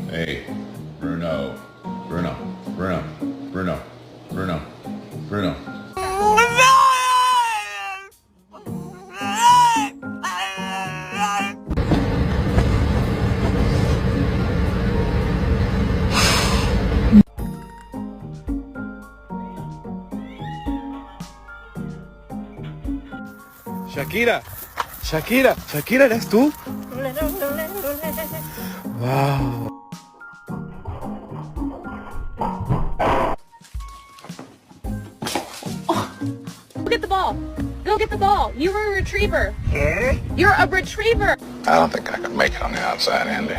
Hey, Bruno, Bruno, Bruno, Bruno, Bruno, Bruno. Shakira, Shakira, Shakira, ¿eres tú? Wow. Go get the ball. Go get the ball. You're a retriever. You're a retriever. I don't think I could make it on the outside, Andy.